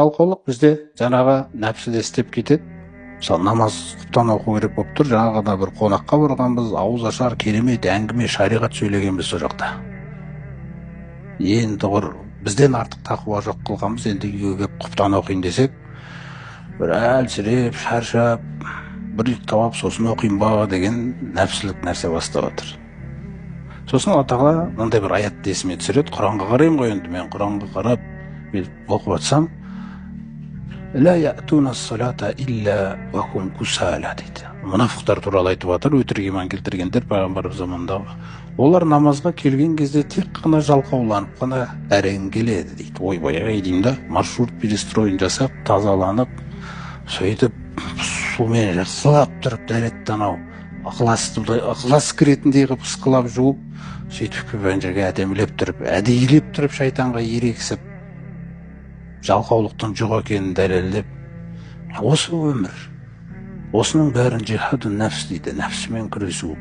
Жалқаулық бізде жаңағы нәпсіде істеп кетеді. Мысалы намаз құптан оқу керек болып тұр, жаңағыда бір қонаққа барғанбыз, ауыз ашар керемет әңгіме шариғат сөйлегенбіз сол жақта. Енді бізден артық тақуа жоқ қылғанбыз, енді үйге келіп құптан оқиын десек, бір әлсіреп, шаршап, бір ұйықтап сосын оқиын ба деген нәпсілік нәрсе бастап жатыр. Сосын Алла тағала мындай бір аятты есіме түсіреді. Құранға қараймын ғой, енді мен Құранға қарап оқып жатсам, لا يأتون الصلاة إلا وهم كسالى дейді. Мұнафықтар туралы айтып жатыр, өтірік иман келтіргендер пайғамбар замандағы. Олар намазға келген кезде тек қана жалқауланып қана әрең келеді дейді. Ойбай деймін да, маршрут перестроен жасап, тазаланып, сөйтіп сумен жақсылап тұрып дәреттен анау ықылас кіретіндей қылып ысқылап жуып, сөйтіп ана жерге әдемілеп тұрып, әдейілеп тұрып шайтанға ерегісіп, жалқаулықтың жоқ екенін дәлелдеп, осы өмір, осының бәрін жихаду нәпс дейді, нәпсімен күресу.